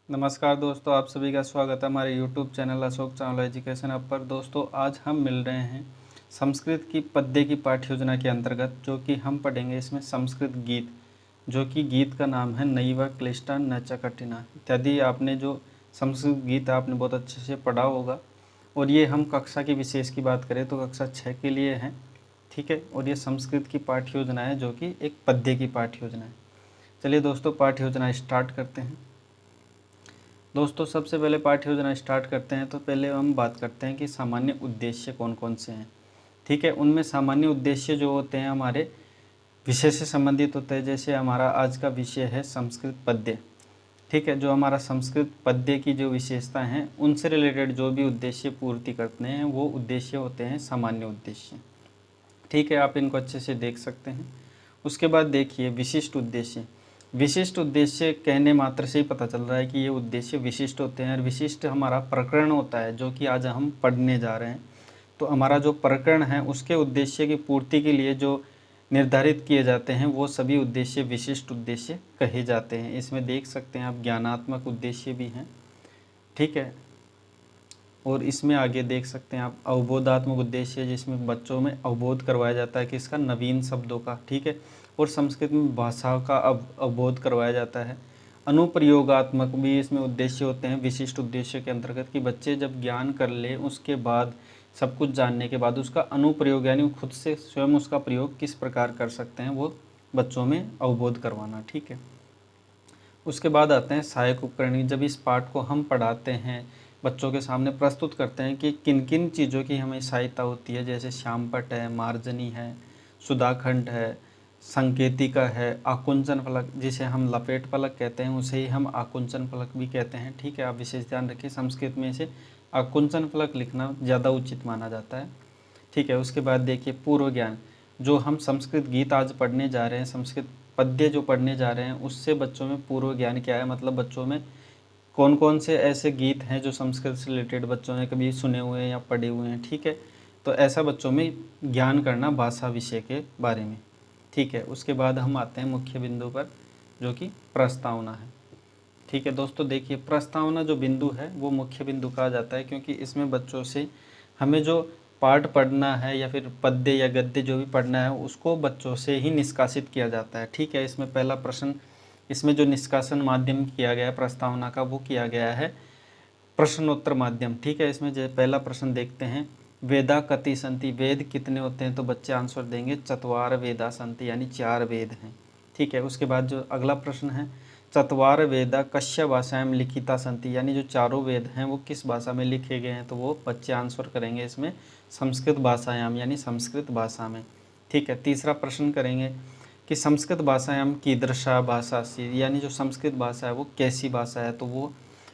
नमस्कार दोस्तों, आप सभी का स्वागत है हमारे YouTube channel Ashok Chawla education app पर। दोस्तों आज हम मिल रहे हैं संस्कृत की पद्य की पाठ्य योजना के अंतर्गत, जो कि हम पढ़ेंगे इसमें संस्कृत गीत, जो कि गीत का नाम है नैव क्लिष्टा न च कठिना इत्यादि। आपने जो संस्कृत गीत आपने बहुत अच्छे से पढ़ा होगा, और ये हम कक्षा की विशेष की बात करें तो कक्षा 6 के लिए हैं, ठीक है। और ये संस्कृत की पाठ्य योजना है, जो कि एक पद्य की पाठ्य योजना है। चलिए दोस्तों, पाठ्य योजना स्टार्ट करते हैं। दोस्तों सबसे पहले पाठ्य योजना स्टार्ट करते हैं तो पहले हम बात करते हैं कि सामान्य उद्देश्य कौन कौन से हैं, ठीक है। उनमें सामान्य उद्देश्य जो होते हैं हमारे विषय से संबंधित होते हैं। जैसे हमारा आज का विषय है संस्कृत पद्य, ठीक है। जो हमारा संस्कृत पद्य की जो विशेषता हैं उनसे रिलेटेड जो भी उद्देश्य पूर्ति करते हैं वो उद्देश्य होते हैं सामान्य उद्देश्य, ठीक है। आप इनको अच्छे से देख सकते हैं। उसके बाद देखिए विशिष्ट उद्देश्य। विशिष्ट उद्देश्य कहने मात्र से ही पता चल रहा है कि ये उद्देश्य विशिष्ट होते हैं, और विशिष्ट हमारा प्रकरण होता है जो कि आज हम पढ़ने जा रहे हैं। तो हमारा जो प्रकरण है उसके उद्देश्य की पूर्ति के लिए जो निर्धारित किए जाते हैं वो सभी उद्देश्य विशिष्ट उद्देश्य कहे जाते हैं। इसमें देख सकते हैं आप ज्ञानात्मक उद्देश्य भी हैं, ठीक है। और इसमें आगे देख सकते हैं आप अवबोधात्मक उद्देश्य, जिसमें बच्चों में अवबोध करवाया जाता है कि इसका नवीन शब्दों का, ठीक है। और संस्कृत में भाषा का अवबोध करवाया जाता है। अनुप्रयोगात्मक भी इसमें उद्देश्य होते हैं विशिष्ट उद्देश्य के अंतर्गत, कि बच्चे जब ज्ञान कर ले उसके बाद सब कुछ जानने के बाद उसका अनुप्रयोग यानी खुद से स्वयं उसका प्रयोग किस प्रकार कर सकते हैं वो बच्चों में अवबोध करवाना, ठीक है। उसके बाद आते हैं सहायक उपकरण। जब इस पाठ को हम पढ़ाते हैं, बच्चों के सामने प्रस्तुत करते हैं कि किन किन चीज़ों की हमें सहायता होती है, जैसे श्यामपट्ट है, मार्जनी है, सुधाखंड है, संकेतिका है, आकुंचन फलक जिसे हम लपेट फलक कहते हैं उसे ही हम आकुंचन फलक भी कहते हैं, ठीक है। आप विशेष ध्यान रखिए, संस्कृत में इसे आकुंचन फलक लिखना ज़्यादा उचित माना जाता है, ठीक है। उसके बाद देखिए पूर्व ज्ञान। जो हम संस्कृत गीत आज पढ़ने जा रहे हैं, संस्कृत पद्य जो पढ़ने जा रहे हैं, उससे बच्चों में पूर्व ज्ञान क्या है, मतलब बच्चों में कौन कौन से ऐसे गीत हैं जो संस्कृत से रिलेटेड बच्चों ने कभी सुने हुए हैं या पढ़े हुए हैं, ठीक है। तो ऐसा बच्चों में ज्ञान करना भाषा विषय के बारे में, ठीक है। उसके बाद हम आते हैं मुख्य बिंदु पर, जो कि प्रस्तावना है, ठीक है। दोस्तों देखिए, प्रस्तावना जो बिंदु है वो मुख्य बिंदु कहा जाता है, क्योंकि इसमें बच्चों से हमें जो पाठ पढ़ना है या फिर पद्य या गद्य जो भी पढ़ना है उसको बच्चों से ही निष्कासित किया जाता है, ठीक है। इसमें पहला प्रश्न, इसमें जो निष्कासन माध्यम किया गया है प्रस्तावना का, वो किया गया है प्रश्नोत्तर माध्यम, ठीक है। इसमें जो पहला प्रश्न देखते हैं, वेदा कति संति, वेद कितने होते हैं, तो बच्चे आंसर देंगे चत्वार वेदा संति, यानी 4 वेद हैं, ठीक है। उसके बाद जो अगला प्रश्न है, चत्वार वेदा कस्य भाषायां लिखिता संति, यानी जो चारों वेद हैं वो किस भाषा में लिखे गए हैं, तो वो बच्चे आंसर करेंगे इसमें संस्कृत भाषायाम, यानी संस्कृत भाषा में, ठीक है। तीसरा प्रश्न करेंगे कि संस्कृत भाषायाम कीदृशा भाषा अस्ति, यानी जो संस्कृत भाषा है वो कैसी भाषा है, तो वो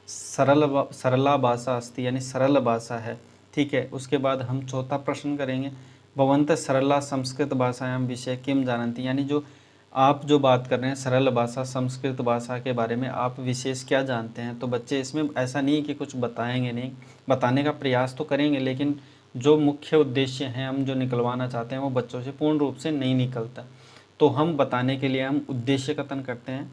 सरला भाषा अस्ति, यानी सरल भाषा है, ठीक है। उसके बाद हम चौथा प्रश्न करेंगे, भवंत सरला संस्कृत भाषायाम विषय किम जानन्ति, यानी जो आप जो बात कर रहे हैं सरल भाषा संस्कृत भाषा के बारे में आप विशेष क्या जानते हैं। तो बच्चे इसमें ऐसा नहीं कि कुछ बताएंगे नहीं, बताने का प्रयास तो करेंगे, लेकिन जो मुख्य उद्देश्य हैं हम जो निकलवाना चाहते हैं वो बच्चों से पूर्ण रूप से नहीं निकलता। तो हम बताने के लिए हम उद्देश्य कथन करते हैं,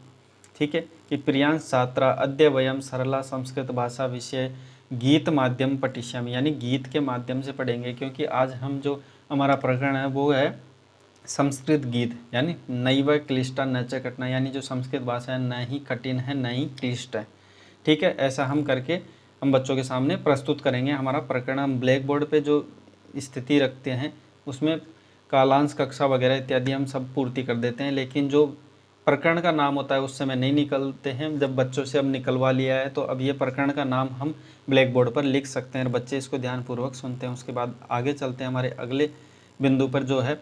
ठीक है, कि प्रियांश छात्रा अद्य वयम सरला संस्कृत भाषा विषय गीत माध्यम पठिष्यामि, यानी गीत के माध्यम से पढ़ेंगे, क्योंकि आज हम जो हमारा प्रकरण है वो है संस्कृत गीत, यानी नैव क्लिष्टा न च कठिना, यानी जो संस्कृत भाषा है न ही कठिन है न ही क्लिष्ट है, ठीक है। ऐसा हम करके हम बच्चों के सामने प्रस्तुत करेंगे हमारा प्रकरण। हम ब्लैक बोर्ड पे जो स्थिति रखते हैं उसमें कालांश कक्षा वगैरह इत्यादि हम सब पूर्ति कर देते हैं, लेकिन जो प्रकरण का नाम होता है उस समय नहीं निकलते हैं। जब बच्चों से अब निकलवा लिया है तो अब ये प्रकरण का नाम हम ब्लैक बोर्ड पर लिख सकते हैं और बच्चे इसको ध्यानपूर्वक सुनते हैं। उसके बाद आगे चलते हैं हमारे अगले बिंदु पर, जो है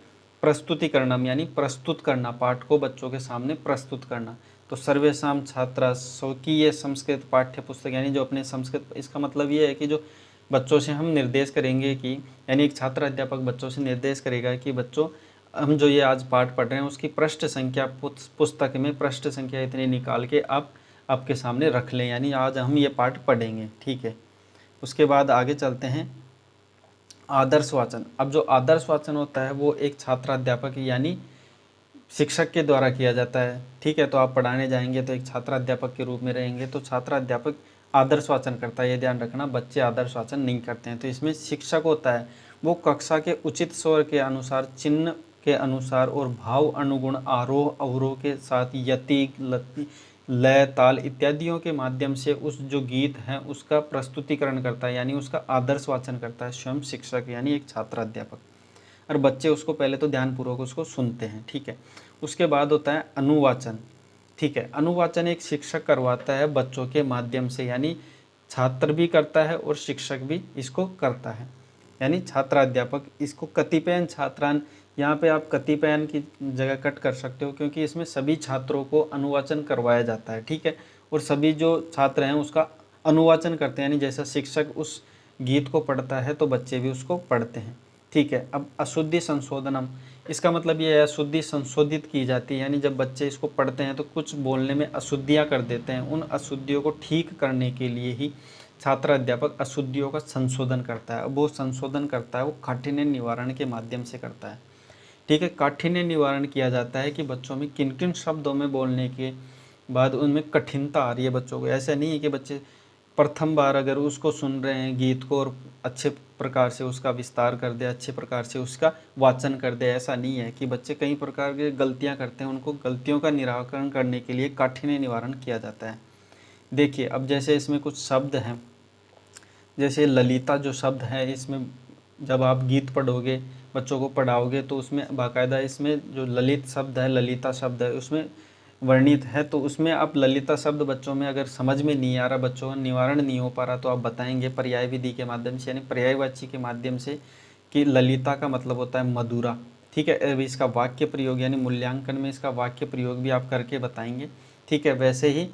प्रस्तुतिकरणम, यानी प्रस्तुत करना, पाठ को बच्चों के सामने प्रस्तुत करना। तो सर्वेषां छात्रा स्वकीय संस्कृत पाठ्य पुस्तक, यानी जो अपने संस्कृत, इसका मतलब ये है कि जो बच्चों से हम निर्देश करेंगे कि, यानी एक छात्र अध्यापक बच्चों से निर्देश करेगा कि बच्चों हम जो ये आज पाठ पढ़ रहे हैं उसकी पृष्ठ संख्या, पुस्तक में पृष्ठ संख्या इतनी निकाल के आप आपके सामने रख लें, यानी आज हम ये पाठ पढ़ेंगे, ठीक है। उसके बाद आगे चलते हैं आदर्श वाचन। अब जो आदर्श वाचन होता है वो एक छात्र अध्यापक यानी शिक्षक के द्वारा किया जाता है। ठीक है, तो आप पढ़ाने जाएंगे तो एक छात्राध्यापक के रूप में रहेंगे, तो छात्राध्यापक आदर्श वाचन करता है, ये ध्यान रखना, बच्चे आदर्श वाचन नहीं करते हैं। तो इसमें शिक्षक होता है वो कक्षा के उचित स्वर के अनुसार, चिन्ह के अनुसार और भाव अनुगुण आरोह अवरोह के साथ यति लति लय ताल इत्यादियों के माध्यम से उस जो गीत है उसका प्रस्तुतिकरण करता है, यानी उसका आदर्श वाचन करता है स्वयं शिक्षक यानी एक छात्राध्यापक। और बच्चे उसको पहले तो ध्यानपूर्वक उसको सुनते हैं। ठीक है, उसके बाद होता है अनुवाचन। ठीक है, अनुवाचन एक शिक्षक करवाता है बच्चों के माध्यम से, यानी छात्र भी करता है और शिक्षक भी इसको करता है, यानी छात्राध्यापक इसको कतिपयन छात्रान, यहाँ पे आप कतिपयन की जगह कट कर सकते हो क्योंकि इसमें सभी छात्रों को अनुवाचन करवाया जाता है। ठीक है, और सभी जो छात्र हैं उसका अनुवाचन करते हैं, यानी जैसा शिक्षक उस गीत को पढ़ता है तो बच्चे भी उसको पढ़ते हैं। ठीक है, अब अशुद्धि संशोधनम, इसका मतलब ये है अशुद्धि संशोधित की जाती है, यानी जब बच्चे इसको पढ़ते हैं तो कुछ बोलने में अशुद्धियाँ कर देते हैं, उन अशुद्धियों को ठीक करने के लिए ही छात्र अध्यापक अशुद्धियों का संशोधन करता है। अब वो संशोधन करता है वो काठिन्य निवारण के माध्यम से करता है। ठीक है, काठिन्य निवारण किया जाता है कि बच्चों में किन किन शब्दों में बोलने के बाद उनमें कठिनता आ रही है बच्चों को। ऐसा नहीं है कि बच्चे प्रथम बार अगर उसको सुन रहे हैं गीत को और अच्छे प्रकार से उसका विस्तार कर दे, अच्छे प्रकार से उसका वाचन कर दे, ऐसा नहीं है कि बच्चे कई प्रकार की गलतियां करते हैं, उनको गलतियों का निराकरण करने के लिए काठिन्य निवारण किया जाता है। देखिए, अब जैसे इसमें कुछ शब्द हैं, जैसे ललिता जो शब्द है, इसमें जब आप गीत पढ़ोगे बच्चों को पढ़ाओगे तो उसमें बाकायदा इसमें जो ललित शब्द है, ललिता शब्द है, उसमें वर्णित है। तो उसमें आप ललिता शब्द बच्चों में अगर समझ में नहीं आ रहा, बच्चों का निवारण नहीं हो पा रहा, तो आप बताएंगे पर्याय विधि के माध्यम से, यानी पर्यायवाची के माध्यम से, कि ललिता का मतलब होता है मधुरा। ठीक है, अब इसका वाक्य प्रयोग यानी मूल्यांकन में इसका वाक्य प्रयोग भी आप करके बताएंगे। ठीक है, वैसे ही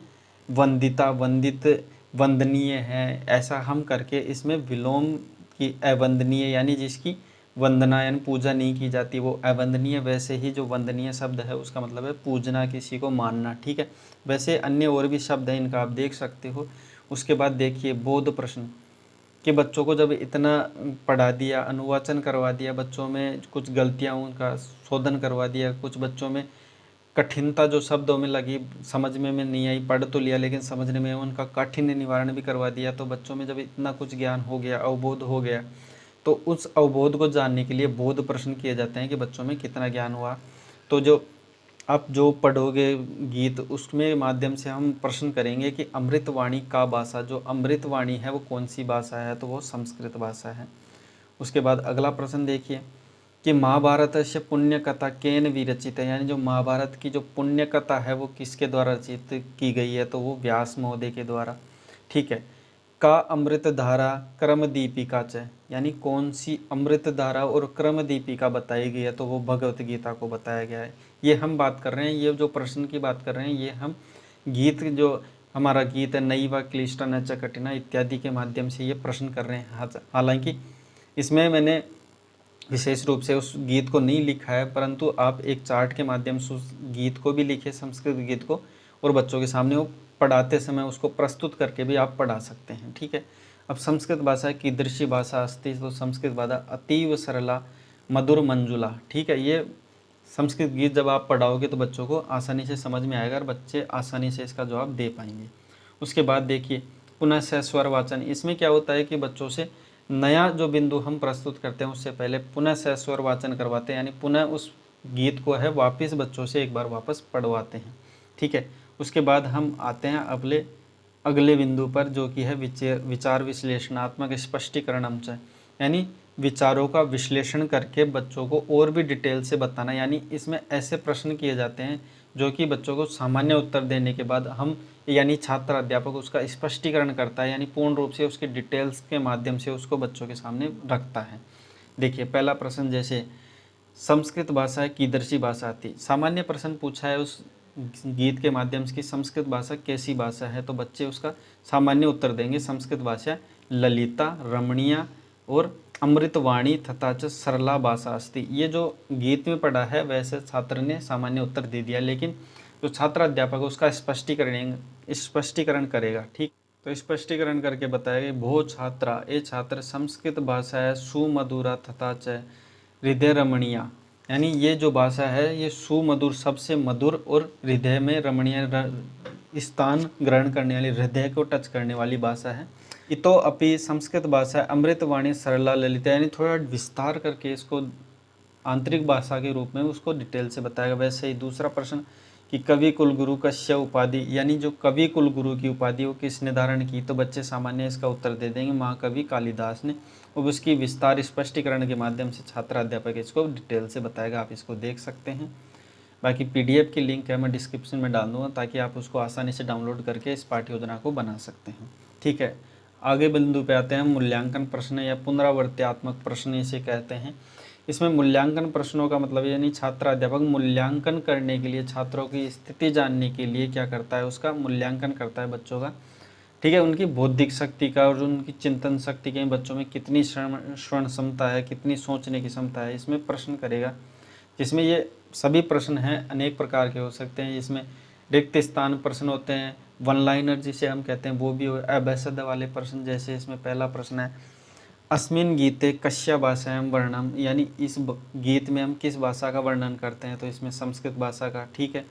वंदिता, वंदित वंदनीय है, ऐसा हम करके इसमें विलोम की अवंदनीय, यानी जिसकी वंदना यानी पूजा नहीं की जाती वो अवंदनीय, वैसे ही जो वंदनीय शब्द है उसका मतलब है पूजना, किसी को मानना। ठीक है, वैसे अन्य और भी शब्द हैं, इनका आप देख सकते हो। उसके बाद देखिए बोध प्रश्न, कि बच्चों को जब इतना पढ़ा दिया, अनुवाचन करवा दिया, बच्चों में कुछ गलतियाँ उनका शोधन करवा दिया, कुछ बच्चों में कठिनता जो शब्दों में लगी समझ में नहीं आई, पढ़ तो लिया लेकिन समझने में, उनका काठिन्य निवारण भी करवा दिया, तो बच्चों में जब इतना कुछ ज्ञान हो गया, अवबोध हो गया, तो उस अवबोध को जानने के लिए बोध प्रश्न किए जाते हैं कि बच्चों में कितना ज्ञान हुआ। तो जो आप जो पढ़ोगे गीत उसमें माध्यम से हम प्रश्न करेंगे कि अमृतवाणी का भाषा, जो अमृतवाणी है वो कौन सी भाषा है, तो वो संस्कृत भाषा है। उसके बाद अगला प्रश्न देखिए कि महाभारत से पुण्य कथा केन विरचित है, यानी जो महाभारत की जो पुण्य कथा है वो किसके द्वारा रचित की गई है, तो वो व्यास महोदय के द्वारा। ठीक है, का अमृत धारा क्रम दीपिका च, यानी कौन सी अमृत धारा और क्रम दीपिका बताई गई है, तो वो भगवत गीता को बताया गया है। ये हम बात कर रहे हैं, ये जो प्रश्न की बात कर रहे हैं ये हम गीत, जो हमारा गीत है नैवा क्लिष्टा न च कठिना इत्यादि के माध्यम से ये प्रश्न कर रहे हैं। हालांकि इसमें मैंने विशेष रूप से उस गीत को नहीं लिखा है, परंतु आप एक चार्ट के माध्यम से उस गीत को भी लिखे, संस्कृत गीत को, और बच्चों के सामने वो पढ़ाते समय उसको प्रस्तुत करके भी आप पढ़ा सकते हैं। ठीक है, अब संस्कृत भाषा कीदृशी भाषा अस्ति, तो संस्कृत भाषा अतीव सरला मधुर मंजुला। ठीक है, ये संस्कृत गीत जब आप पढ़ाओगे तो बच्चों को आसानी से समझ में आएगा और बच्चे आसानी से इसका जवाब दे पाएंगे। उसके बाद देखिए पुनः स्वर वाचन, इसमें क्या होता है कि बच्चों से नया जो बिंदु हम प्रस्तुत करते हैं उससे पहले पुनः स्वर वाचन करवाते हैं, यानी पुनः उस गीत को है वापस बच्चों से एक बार वापस पढ़वाते हैं। ठीक है, उसके बाद हम आते हैं अगले बिंदु पर, जो कि है विचार विश्लेषणात्मक स्पष्टीकरण, यानी विचारों का विश्लेषण करके बच्चों को और भी डिटेल से बताना। यानी इसमें ऐसे प्रश्न किए जाते हैं जो कि बच्चों को सामान्य उत्तर देने के बाद हम, यानी छात्र अध्यापक उसका स्पष्टीकरण करता है, यानी पूर्ण रूप से उसके डिटेल्स के माध्यम से उसको बच्चों के सामने रखता है। देखिए पहला प्रश्न, जैसे संस्कृत भाषा कीदृशी भाषा थी, सामान्य प्रश्न पूछा है उस गीत के माध्यम से कि संस्कृत भाषा कैसी भाषा है, तो बच्चे उसका सामान्य उत्तर देंगे संस्कृत भाषा ललिता रमणीया और अमृतवाणी तथा च सरला भाषा अस्ति। ये जो गीत में पढ़ा है वैसे छात्र ने सामान्य उत्तर दे दिया, लेकिन जो छात्र अध्यापक उसका स्पष्टीकरण करेगा। ठीक, तो स्पष्टीकरण करके बताएगा भो छात्रा, ए छात्र, संस्कृत भाषा है सुमधुरा तथा च हृदय रमणीया। यानी ये जो भाषा है ये सुमधुर, सबसे मधुर और हृदय में रमणीय स्थान ग्रहण करने वाली, हृदय को टच करने वाली भाषा है। इतो अपि संस्कृत भाषा अमृतवाणी सरला ललिता, यानी थोड़ा विस्तार करके इसको आंतरिक भाषा के रूप में उसको डिटेल से बताएगा। वैसे ही दूसरा प्रश्न कि कवि कुलगुरु कस्य उपाधि, यानी जो कवि कुलगुरु की उपाधि वो किसने धारण की, तो बच्चे सामान्य इसका उत्तर दे देंगे महाकवि कालिदास ने। और उसकी विस्तार स्पष्टीकरण के माध्यम से छात्र अध्यापक इसको डिटेल से बताएगा, आप इसको देख सकते हैं। बाकी PDF की लिंक है मैं डिस्क्रिप्शन में डाल दूँगा ताकि आप उसको आसानी से डाउनलोड करके इस पाठ्य योजना को बना सकते हैं। ठीक है, आगे बिंदु पे आते हैं। मूल्यांकन प्रश्न या पुनरावृत्त्यात्मक प्रश्न इसे कहते हैं। इसमें मूल्यांकन प्रश्नों का मतलब यानी छात्र अध्यापक मूल्यांकन करने के लिए, छात्रों की स्थिति जानने के लिए क्या करता है, उसका मूल्यांकन करता है बच्चों का। ठीक है, उनकी बौद्धिक शक्ति का और उनकी चिंतन शक्ति के, बच्चों में कितनी श्रवण क्षमता है, कितनी सोचने की क्षमता है, इसमें प्रश्न करेगा। जिसमें ये सभी प्रश्न हैं अनेक प्रकार के हो सकते हैं। इसमें रिक्त स्थान प्रश्न होते हैं, वन लाइनर जिसे हम कहते हैं वो भी हो, अभ्यासद वाले प्रश्न, जैसे इसमें पहला प्रश्न है अस्मिन गीते कस्या भाषायां वर्णनम, यानी इस गीत में हम किस भाषा का वर्णन करते हैं, तो इसमें संस्कृत भाषा का। ठीक है,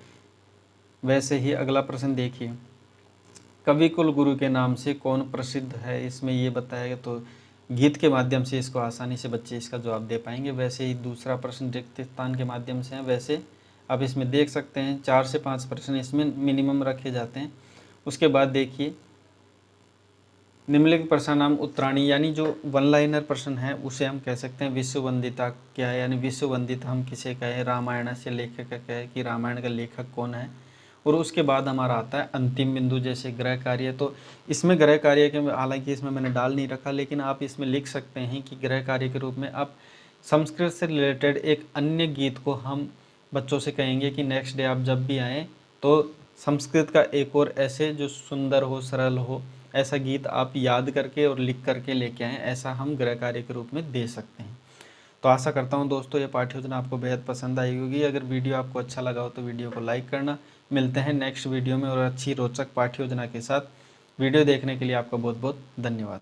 वैसे ही अगला प्रश्न देखिए, कवि कुलगुरु के नाम से कौन प्रसिद्ध है, इसमें ये बताएगा। तो गीत के माध्यम से इसको आसानी से बच्चे इसका जवाब दे पाएंगे। वैसे ही दूसरा प्रश्न रिक्त स्थान के माध्यम से है। वैसे आप इसमें देख सकते हैं 4 से 5 प्रश्न इसमें मिनिमम रखे जाते हैं। उसके बाद देखिए निम्नलिखित प्रश्नानाम उत्तराणी, यानी जो वन लाइनर प्रश्न है उसे हम कह सकते हैं विश्ववंदिता क्या है, यानी विश्ववंदित हम किसे कहें, रामायण से लेखक का कहे कि रामायण का लेखक कौन है। और उसके बाद हमारा आता है अंतिम बिंदु जैसे गृह कार्य। तो इसमें गृह कार्य के, हालांकि इसमें मैंने डाल नहीं रखा, लेकिन आप इसमें लिख सकते हैं कि गृह कार्य के रूप में आप संस्कृत से रिलेटेड एक अन्य गीत को हम बच्चों से कहेंगे कि नेक्स्ट डे आप जब भी आएँ तो संस्कृत का एक और ऐसे जो सुंदर हो, सरल हो, ऐसा गीत आप याद करके और लिख करके लेके आएँ, ऐसा हम गृह कार्य के रूप में दे सकते हैं। तो आशा करता हूँ दोस्तों ये पाठ्य योजना आपको बेहद पसंद आई होगी। अगर वीडियो आपको अच्छा लगा हो तो वीडियो को लाइक करना। मिलते हैं नेक्स्ट वीडियो में और अच्छी रोचक पाठ्य योजना के साथ। वीडियो देखने के लिए आपका बहुत बहुत धन्यवाद।